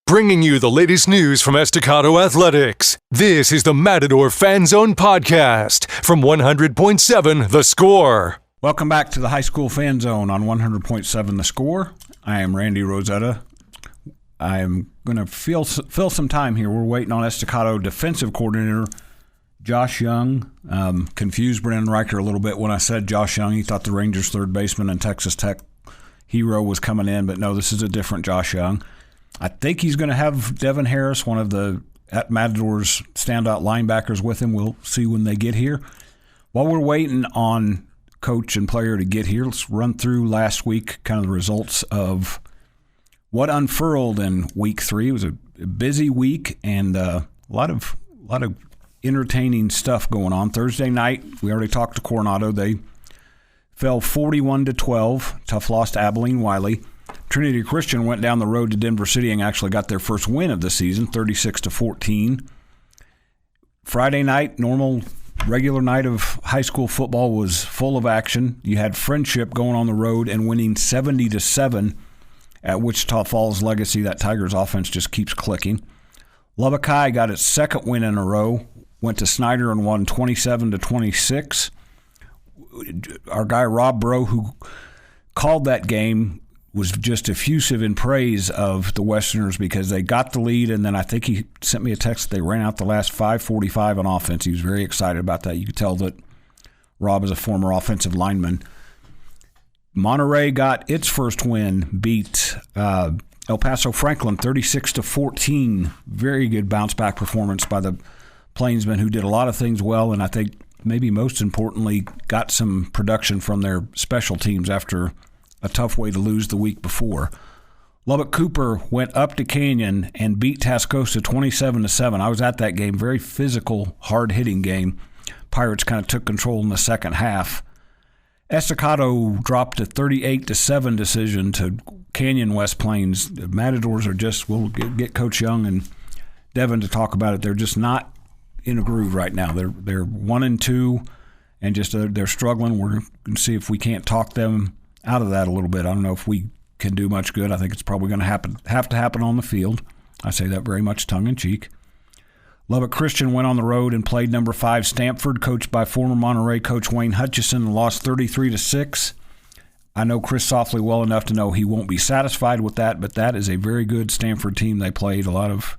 bringing you the latest news from Estacado Athletics. This is the Matador Fan Zone podcast from 100.7 The Score. Welcome back to the High School Fan Zone on 100.7 The Score. I am Randy Rosetta. I am going to fill some time here. We're waiting on Estacado defensive coordinator Josh Young. Confused Brennan Riker a little bit when I said Josh Young. He thought the Rangers third baseman and Texas Tech hero was coming in, but no, this is a different Josh Young. I think he's going to have Devin Harris, one of the at Matador's standout linebackers, with him. We'll see when they get here. While we're waiting on coach and player to get here, let's run through last week, kind of the results of what unfurled in week 3. It was a busy week and a lot of entertaining stuff going on. Thursday night, we already talked to Coronado. They fell 41-12. Tough loss to Abilene Wiley. Trinity Christian went down the road to Denver City and actually got their first win of the season, 36-14. Friday night, normal regular night of high school football, was full of action. You had Friendship going on the road and winning 70-7 at Wichita Falls Legacy. That Tigers offense just keeps clicking. Lubbock High got its second win in a row, went to Snyder and won 27-26. Our guy Rob Bro, who called that game, was just effusive in praise of the Westerners because they got the lead, and then I think he sent me a text. They ran out the last 5:45 on offense. He was very excited about that. You could tell that Rob is a former offensive lineman. Monterey got its first win, beat El Paso Franklin 36-14. Very good bounce-back performance by the Plainsmen, who did a lot of things well, and I think maybe most importantly got some production from their special teams after a tough way to lose the week before. Lubbock Cooper went up to Canyon and beat Tascosa 27-7. I was at that game. Very physical, hard-hitting game. Pirates kind of took control in the second half. Estacado dropped a 38-7 decision to Canyon West Plains. The Matadors are just, we'll get Coach Young and Devin to talk about it. They're just not in a groove right now. They're 1-2 and just they're struggling. We're going to see if we can't talk them out of that a little bit. I don't know if we can do much good. I think it's probably going to have to happen on the field. I say that very much tongue-in-cheek. Lubbock Christian went on the road and played number 5 Stanford, coached by former Monterey coach Wayne Hutchison, and lost 33-6. I know Chris Softly well enough to know he won't be satisfied with that, but that is a very good Stanford team they played. A lot of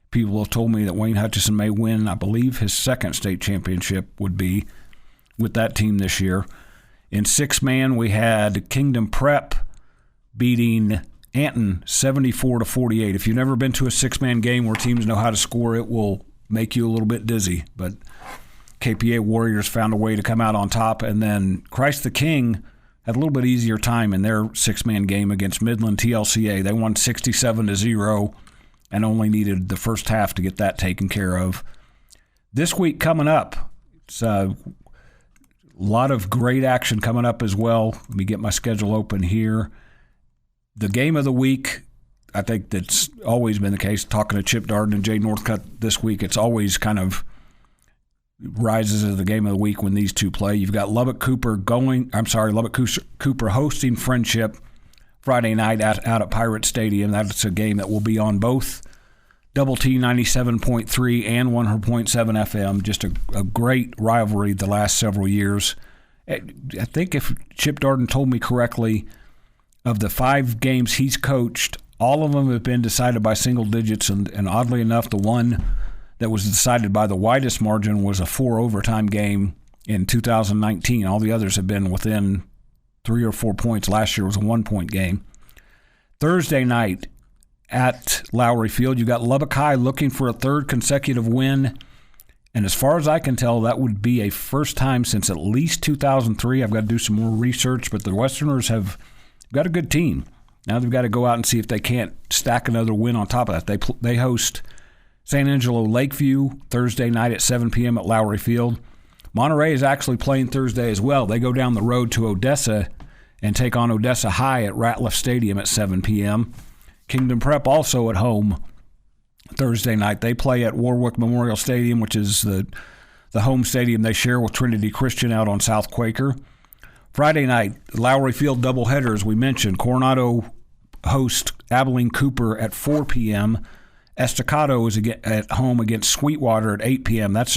people have told me that Wayne Hutchison may win, I believe, his second state championship would be with that team this year. In 6-man, we had Kingdom Prep beating Anton 74-48. If you've never been to a 6-man game where teams know how to score, it will make you a little bit dizzy. But KPA Warriors found a way to come out on top. And then Christ the King had a little bit easier time in their 6-man game against Midland TLCA. They won 67-0 and only needed the first half to get that taken care of. This week coming up, it's a lot of great action coming up as well. Let me get my schedule open here. The game of the week, I think that's always been the case. Talking to Chip Darden and Jay Northcutt this week, it's always kind of rises as the game of the week when these two play. You've got Lubbock Cooper hosting Friendship Friday night out at Pirate Stadium. That's a game that will be on both Double T 97.3 and 100.7 FM. Just a great rivalry the last several years. I think if Chip Darden told me correctly, of the 5 games he's coached, all of them have been decided by single digits, and oddly enough, the one that was decided by the widest margin was a 4-overtime game in 2019. All the others have been within 3 or 4 points. Last year was a 1-point game. Thursday night at Lowry Field, you got Lubbock High looking for a 3rd consecutive win, and as far as I can tell, that would be a first time since at least 2003. I've got to do some more research, but the Westerners have got a good team. Now they've got to go out and see if they can't stack another win on top of that. They host San Angelo Lakeview Thursday night at 7 p.m. at Lowry Field. Monterey is actually playing Thursday as well. They go down the road to Odessa and take on Odessa High at Ratliff Stadium at 7 p.m. Kingdom Prep also at home Thursday night. They play at Warwick Memorial Stadium, which is the home stadium they share with Trinity Christian out on South Quaker. Friday night, Lowry Field doubleheader, as we mentioned. Coronado host Abilene Cooper at 4 p.m. Estacado is at home against Sweetwater at 8 p.m. That's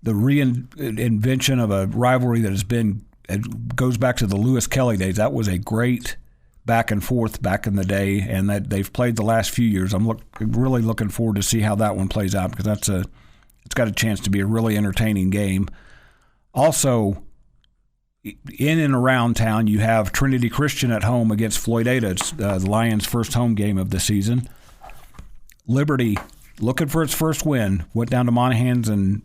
the reinvention of a rivalry that it goes back to the Lewis Kelly days. That was a great back and forth back in the day, and that they've played the last few years. I'm really looking forward to see how that one plays out, because it's got a chance to be a really entertaining game. Also, in and around town, you have Trinity Christian at home against Floydada. It's the Lions' first home game of the season. Liberty, looking for its first win, went down to Monahan's and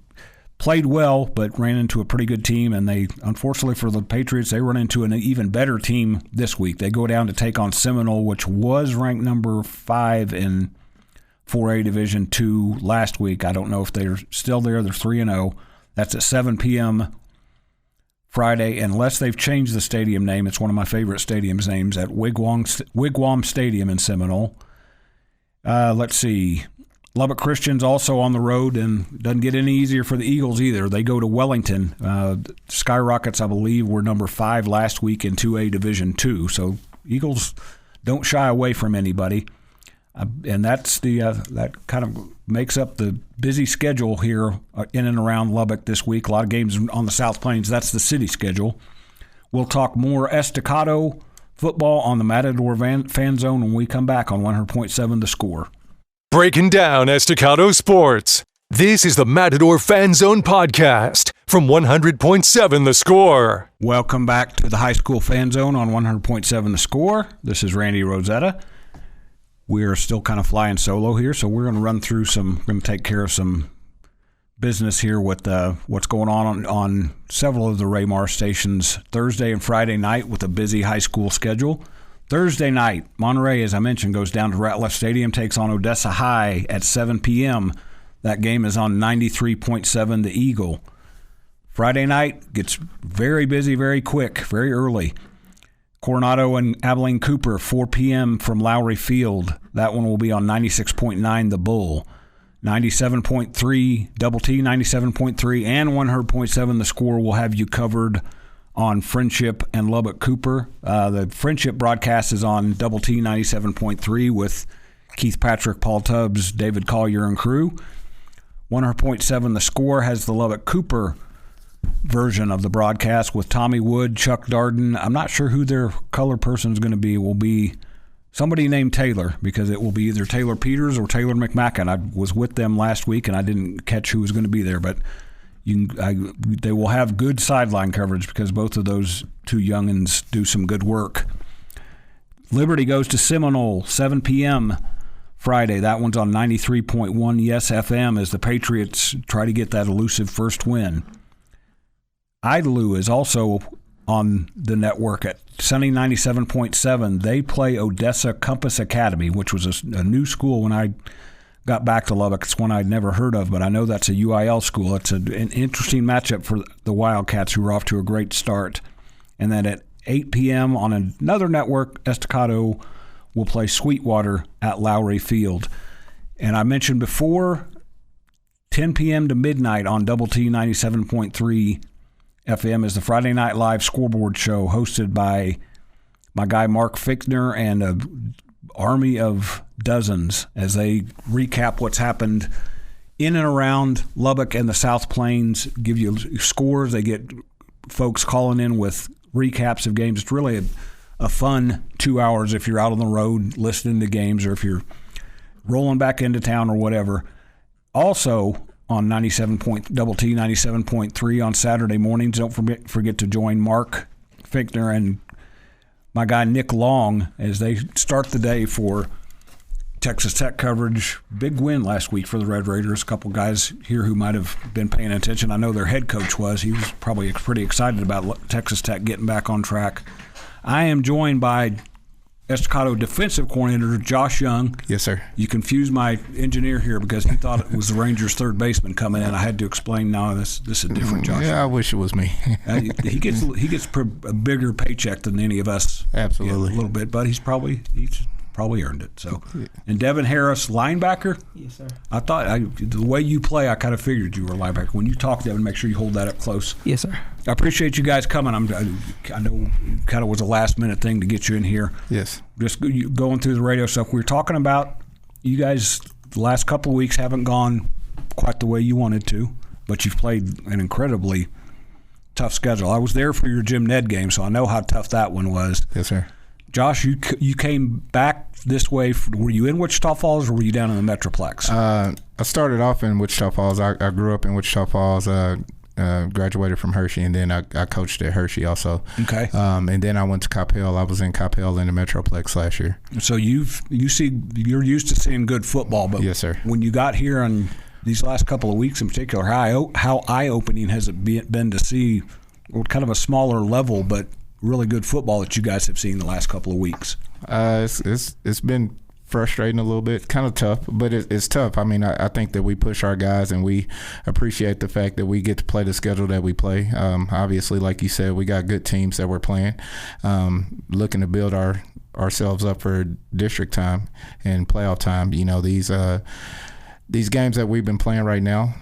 played well, but ran into a pretty good team. And they, unfortunately for the Patriots, they run into an even better team this week. They go down to take on Seminole, which was ranked number 5 in 4A Division II last week. I don't know if they're still there. They're 3-0. That's at 7 p.m. Friday, unless they've changed the stadium name. It's one of my favorite stadiums names, at Wigwam Stadium in Seminole. Let's see. Lubbock Christian's also on the road, and doesn't get any easier for the Eagles either. They go to Wellington. Skyrockets, I believe, were number 5 last week in 2A Division II. So Eagles don't shy away from anybody. And that's that kind of makes up the busy schedule here in and around Lubbock this week. A lot of games on the South Plains. That's the city schedule. We'll talk more Estacado football on the Matador Fan Zone when we come back on 100.7 The Score. Breaking down Estacado sports. This is the Matador Fan Zone podcast from 100.7 The Score. Welcome back to the High School Fan Zone on 100.7 The Score. This is Randy Rosetta. We're still kind of flying solo here, so we're going to take care of some business here with what's going on several of the Raymar stations Thursday and Friday night with a busy high school schedule. Thursday night, Monterey, as I mentioned, goes down to Ratliff Stadium, takes on Odessa High at 7 p.m. That game is on 93.7 The Eagle. Friday night gets very busy, very quick, very early. Coronado and Abilene Cooper, 4 p.m. from Lowry Field. That one will be on 96.9 The Bull. 97.3 Double T, 97.3, and 100.7 The Score will have you covered on Friendship and Lubbock Cooper. The Friendship broadcast is on Double T 97.3 with Keith Patrick, Paul Tubbs, David Collier, and crew. 100.7 The Score has the Lubbock Cooper version of the broadcast with Tommy Wood, Chuck Darden. I'm not sure who their color person is going to be. It will be somebody named Taylor, because it will be either Taylor Peters or Taylor McMacken. I was with them last week, and I didn't catch who was going to be there, but they will have good sideline coverage because both of those two youngins do some good work. Liberty goes to Seminole, 7 p.m. Friday. That one's on 93.1 Yes FM as the Patriots try to get that elusive first win. Idalou is also on the network at Sunny 97.7. They play Odessa Compass Academy, which was a new school when I got back to Lubbock. It's one I'd never heard of, but I know that's a UIL school. It's an interesting matchup for the Wildcats, who are off to a great start. And then at 8 p.m. on another network, Estacado will play Sweetwater at Lowry Field. And I mentioned before, 10 p.m. to midnight on Double T 97.3 FM is the Friday Night Live scoreboard show hosted by my guy Mark Fichtner and an army of dozens as they recap what's happened in and around Lubbock and the South Plains, give you scores. They get folks calling in with recaps of games. It's really a fun 2 hours if you're out on the road listening to games, or if you're rolling back into town or whatever. Also, on Double T 97.3 on Saturday mornings. Don't forget to join Mark Fichtner and my guy Nick Long as they start the day for Texas Tech coverage. Big win last week for the Red Raiders. A couple guys here who might have been paying attention. I know their head coach was. He was probably pretty excited about Texas Tech getting back on track. I am joined by Estacado defensive coordinator Josh Young. Yes, sir. You confused my engineer here because he thought it was the Rangers' third baseman coming in. I had to explain, no, this is a different Josh. Yeah, I wish it was me. He gets a bigger paycheck than any of us. Absolutely. A little bit, but he's probably earned it. So, and Devin Harris, linebacker. Yes, sir. I thought the way you play, I kind of figured you were a linebacker. When you talk, Devin, make sure you hold that up close. Yes, sir. I appreciate you guys coming. I know it kind of was a last-minute thing to get you in here. Yes. Just going through the radio stuff. We were talking about you guys the last couple of weeks haven't gone quite the way you wanted to, but you've played an incredibly tough schedule. I was there for your Jim Ned game, so I know how tough that one was. Yes, sir. Josh, you came back this way. Were you in Wichita Falls or were you down in the Metroplex? I started off in Wichita Falls. I grew up in Wichita Falls, graduated from Hershey, and then I coached at Hershey also. Okay. And then I went to Coppell. I was in Coppell in the Metroplex last year. So you're used to seeing good football, but yes, sir. When you got here on these last couple of weeks in particular, how eye-opening has it been to see kind of a smaller level but really good football that you guys have seen the last couple of weeks? It's been frustrating a little bit, kind of tough, but it's tough. I mean, I think that we push our guys and we appreciate the fact that we get to play the schedule that we play. Obviously, like you said, we got good teams that we're playing, looking to build ourselves up for district time and playoff time. You know, these games that we've been playing right now,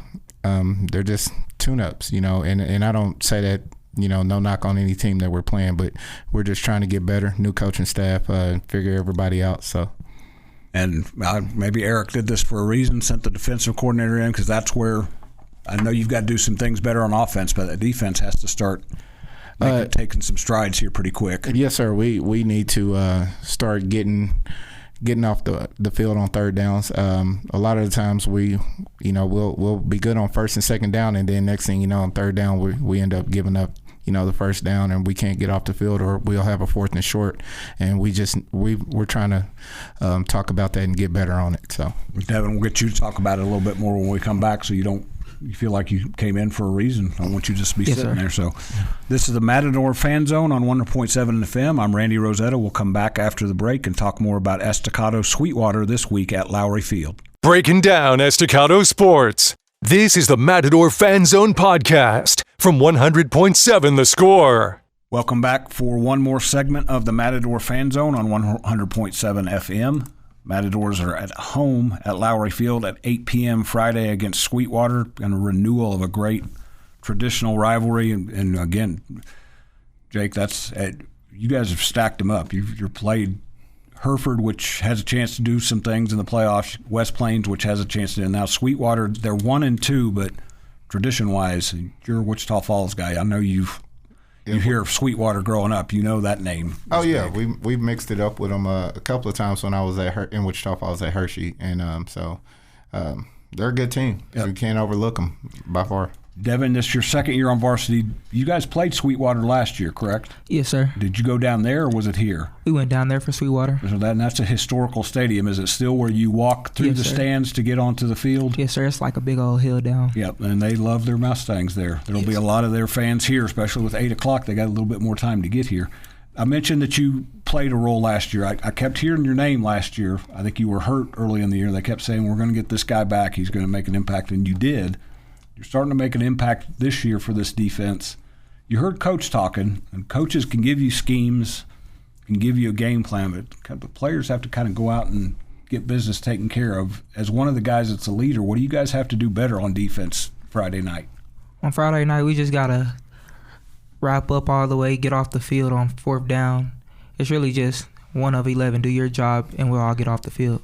they're just tune-ups, you know, and I don't say that, you know, no knock on any team that we're playing, but we're just trying to get better, new coaching staff, figure everybody out. So, and maybe Eric did this for a reason, sent the defensive coordinator in, because that's where I know you've got to do some things better on offense, but the defense has to start taking some strides here pretty quick. Yes, sir. We need to start getting off the field on third downs. A lot of the times we'll be good on first and second down, and then next thing you know, on third down we end up giving up, you know, the first down, and we can't get off the field, or we'll have a fourth and short, and we're trying to talk about that and get better on it. So, Devin, we'll get you to talk about it a little bit more when we come back, so you feel like you came in for a reason. I want you to just be sitting there. So this is the Matador Fan Zone on 100.7 FM. I'm Randy Rosetta. We'll come back after the break and talk more about Estacado Sweetwater this week at Lowry Field. Breaking down Estacado sports. This is the Matador Fan Zone podcast from 100.7 The Score. Welcome back for one more segment of the Matador Fan Zone on 100.7 FM. Matadors are at home at Lowry Field at 8 p.m. Friday against Sweetwater, and a renewal of a great traditional rivalry. And again, Jake, you guys have stacked them up. You've played Hereford, which has a chance to do some things in the playoffs, West Plains, which has a chance to do. Now Sweetwater, they're 1-2, but tradition-wise, you're a Wichita Falls guy. I know you hear of Sweetwater growing up. You know that name. Oh, yeah. We've mixed it up with them a couple of times when I was in Wichita Falls at Hershey. And so they're a good team. Yep. You can't overlook them by far. Devin, this is your second year on varsity. You guys played Sweetwater last year, correct? Yes, sir. Did you go down there, or was it here? We went down there for Sweetwater. So that's a historical stadium. Is it still where you walk through the stands to get onto the field? Yes, sir. It's like a big old hill down. Yep, and they love their Mustangs there. There'll be a lot of their fans here, especially with 8 o'clock. They got a little bit more time to get here. I mentioned that you played a role last year. I kept hearing your name last year. I think you were hurt early in the year. They kept saying, we're going to get this guy back. He's going to make an impact, and you did. You're starting to make an impact this year for this defense. You heard Coach talking, and coaches can give you schemes, can give you a game plan, but the players have to kind of go out and get business taken care of. As one of the guys that's a leader, what do you guys have to do better on defense Friday night? On Friday night, we just got to wrap up all the way, get off the field on fourth down. It's really just 1 of 11. Do your job, and we'll all get off the field.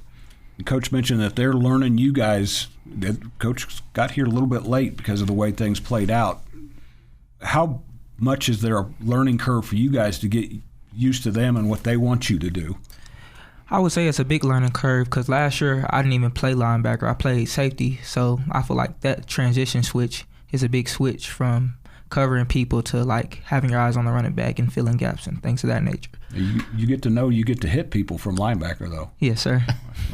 Coach mentioned that they're learning you guys. Coach got here a little bit late because of the way things played out. How much is there a learning curve for you guys to get used to them and what they want you to do? I would say it's a big learning curve because last year I didn't even play linebacker. I played safety, so I feel like that transition switch is a big switch from covering people to like having your eyes on the running back and filling gaps and things of that nature. You get to hit people from linebacker, though. Yes, sir.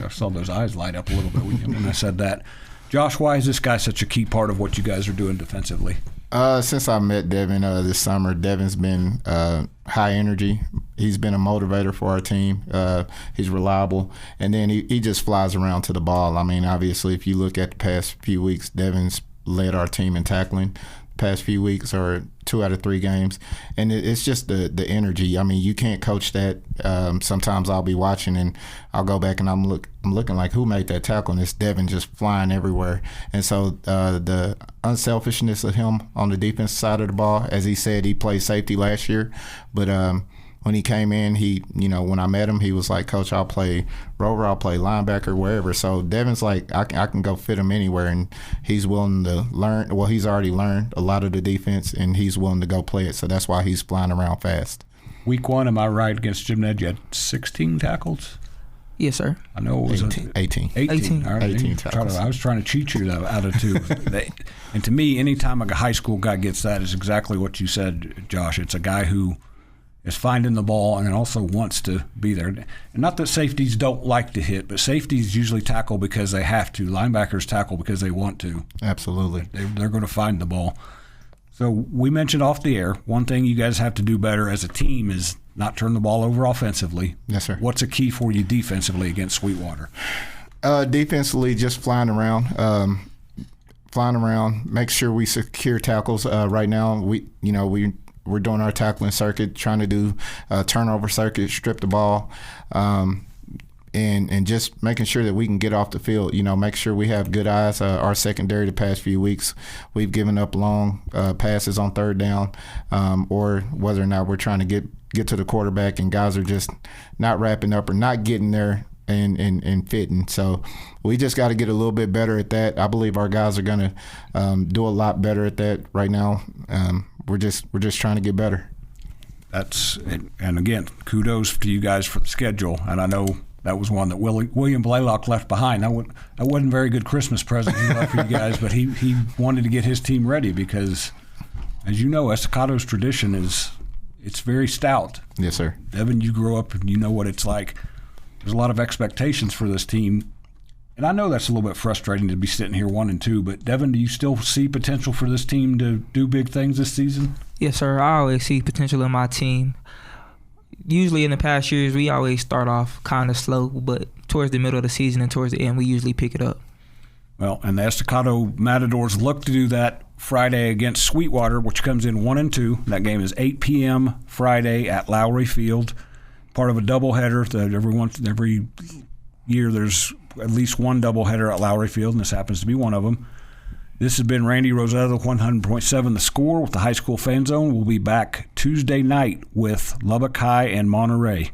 I saw those eyes light up a little bit when I said that. Josh, why is this guy such a key part of what you guys are doing defensively? Since I met Devin this summer, Devin's been high energy. He's been a motivator for our team. He's reliable. And then he just flies around to the ball. I mean, obviously, if you look at the past few weeks, Devin's led our team in tackling. past few weeks, or 2 out of 3 games, and it's just the energy. I mean, you can't coach that. Sometimes I'll be watching and I'll go back and I'm looking like, who made that tackle? And it's Devin just flying everywhere. And so the unselfishness of him on the defense side of the ball, as he said, he played safety last year, but when he came in, when I met him, he was like, Coach, I'll play rover, I'll play linebacker, wherever. So Devin's like, I can go fit him anywhere, and he's willing to learn. Well, he's already learned a lot of the defense, and he's willing to go play it. So that's why he's flying around fast. Week 1, am I right, against Jim Ned, you had 16 tackles? Yes, sir. I know it was 18. 18. 18 tackles. I was trying to cheat you out of 2. And to me, anytime a high school guy gets that, is exactly what you said, Josh. It's a guy who is finding the ball and also wants to be there. And not that safeties don't like to hit, but safeties usually tackle because they have to. Linebackers tackle because they want to. Absolutely. They're going to find the ball. So we mentioned off the air, one thing you guys have to do better as a team is not turn the ball over offensively. Yes, sir. What's a key for you defensively against Sweetwater? Defensively, just flying around. Make sure we secure tackles. Right now, we're doing our tackling circuit, trying to do turnover circuit, strip the ball, and just making sure that we can get off the field. Make sure we have good eyes. Our secondary the past few weeks, we've given up long passes on third down, or whether or not we're trying to get to the quarterback, and guys are just not wrapping up or not getting there and fitting. So we just got to get a little bit better at that. I believe our guys are going to do a lot better at that right now. We're just trying to get better. And again, kudos to you guys for the schedule. And I know that was one that William Blaylock left behind. That wasn't a very good Christmas present he left for you guys, but he wanted to get his team ready because, as you know, Estacado's tradition it's very stout. Yes, sir. Devin, you grew up and you know what it's like. There's a lot of expectations for this team. And I know that's a little bit frustrating to be sitting here 1-2, but Devin, do you still see potential for this team to do big things this season? Yes, sir. I always see potential in my team. Usually in the past years, we always start off kind of slow, but towards the middle of the season and towards the end, we usually pick it up. Well, and the Estacado Matadors look to do that Friday against Sweetwater, which comes in 1-2. That game is 8 p.m. Friday at Lowry Field, part of a doubleheader that every year there's at least one doubleheader at Lowry Field, and this happens to be one of them. This has been Randy Rosetta, 100.7 The Score with the High School Fan Zone. We'll be back Tuesday night with Lubbock High and Monterey.